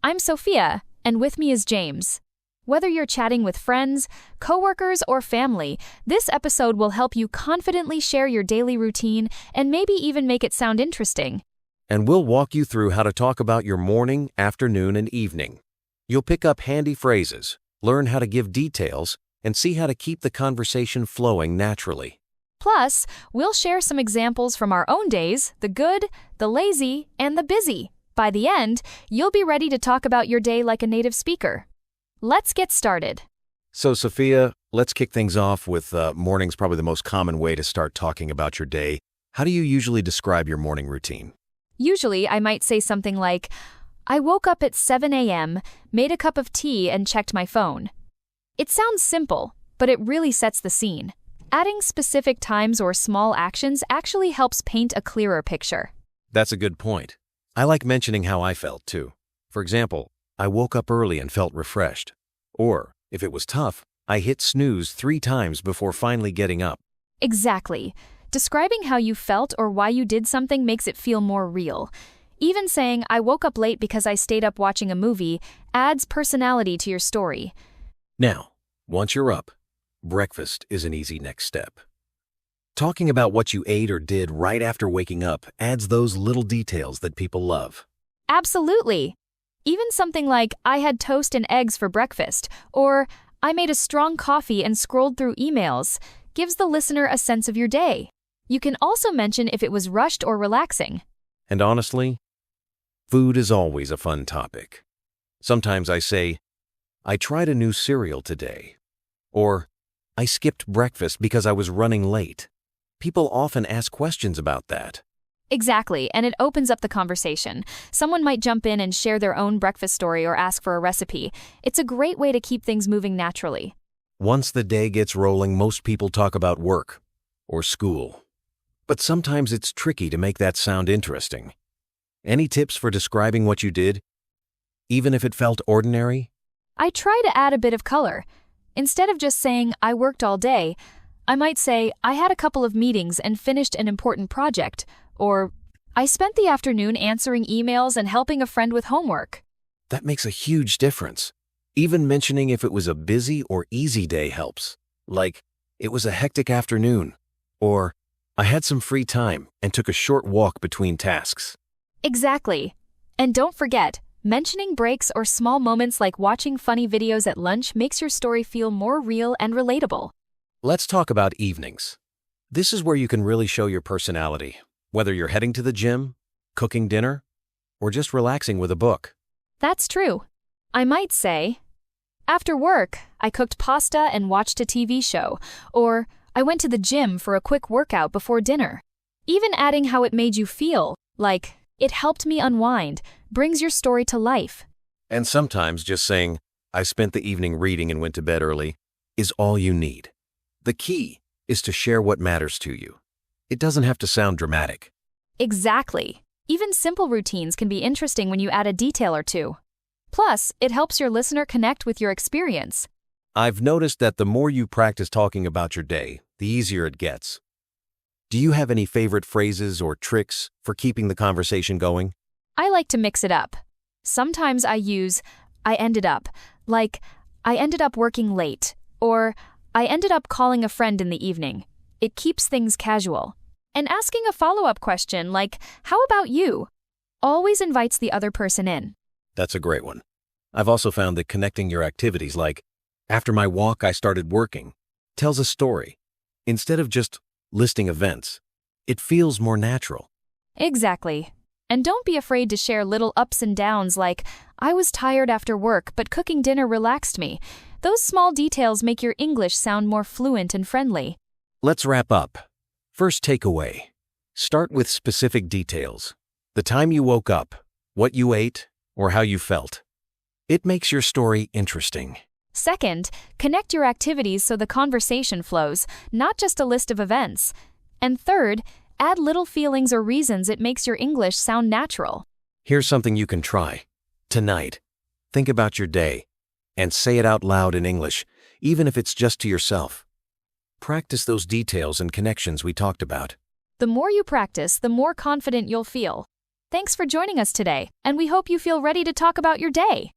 I'm Sophia, and with me is James. Whether you're chatting with friends, coworkers, or family, this episode will help you confidently share your daily routine and maybe even make it sound interesting. And we'll walk you through how to talk about your morning, afternoon, and evening. You'll pick up handy phrases, learn how to give details, and see how to keep the conversation flowing naturally. Plus, we'll share some examples from our own days, the good, the lazy, and the busy. By the end, you'll be ready to talk about your day like a native speaker. Let's get started. So, Sophia, let's kick things off with morning's probably the most common way to start talking about your day. How do you usually describe your morning routine? Usually, I might say something like, I woke up at 7 a.m., made a cup of tea, and checked my phone. It sounds simple, but it really sets the scene. Adding specific times or small actions actually helps paint a clearer picture. That's a good point. I like mentioning how I felt, too. For example, I woke up early and felt refreshed. Or, if it was tough, I hit snooze 3 times before finally getting up. Exactly. Describing how you felt or why you did something makes it feel more real. Even saying, I woke up late because I stayed up watching a movie, adds personality to your story. Now, once you're up, breakfast is an easy next step. Talking about what you ate or did right after waking up adds those little details that people love. Absolutely. Even something like, I had toast and eggs for breakfast, or I made a strong coffee and scrolled through emails, gives the listener a sense of your day. You can also mention if it was rushed or relaxing. And honestly, food is always a fun topic. Sometimes I say, I tried a new cereal today. Or, I skipped breakfast because I was running late. People often ask questions about that. Exactly, and it opens up the conversation. Someone might jump in and share their own breakfast story or ask for a recipe. It's a great way to keep things moving naturally. Once the day gets rolling, most people talk about work or school. But sometimes it's tricky to make that sound interesting. Any tips for describing what you did, even if it felt ordinary? I try to add a bit of color. Instead of just saying, I worked all day, I might say, I had a couple of meetings and finished an important project, or I spent the afternoon answering emails and helping a friend with homework. That makes a huge difference. Even mentioning if it was a busy or easy day helps. Like, it was a hectic afternoon, or I had some free time and took a short walk between tasks. Exactly. And don't forget, mentioning breaks or small moments like watching funny videos at lunch makes your story feel more real and relatable. Let's talk about evenings. This is where you can really show your personality, whether you're heading to the gym, cooking dinner, or just relaxing with a book. That's true. I might say, after work, I cooked pasta and watched a TV show, or I went to the gym for a quick workout before dinner. Even adding how it made you feel, like, it helped me unwind, brings your story to life. And sometimes just saying, I spent the evening reading and went to bed early, is all you need. The key is to share what matters to you. It doesn't have to sound dramatic. Exactly. Even simple routines can be interesting when you add a detail or two. Plus, it helps your listener connect with your experience. I've noticed that the more you practice talking about your day, the easier it gets. Do you have any favorite phrases or tricks for keeping the conversation going? I like to mix it up. Sometimes I use, I ended up, like, I ended up working late, or I ended up calling a friend in the evening. It keeps things casual. And asking a follow-up question like, how about you? Always invites the other person in. That's a great one. I've also found that connecting your activities like, after my walk I started working, tells a story. Instead of just listing events, it feels more natural. Exactly. And don't be afraid to share little ups and downs like, I was tired after work, but cooking dinner relaxed me. Those small details make your English sound more fluent and friendly. Let's wrap up. First takeaway. Start with specific details. The time you woke up, what you ate, or how you felt. It makes your story interesting. Second, connect your activities so the conversation flows, not just a list of events. And third, add little feelings or reasons it makes your English sound natural. Here's something you can try. Tonight, think about your day and say it out loud in English, even if it's just to yourself. Practice those details and connections we talked about. The more you practice, the more confident you'll feel. Thanks for joining us today, and we hope you feel ready to talk about your day.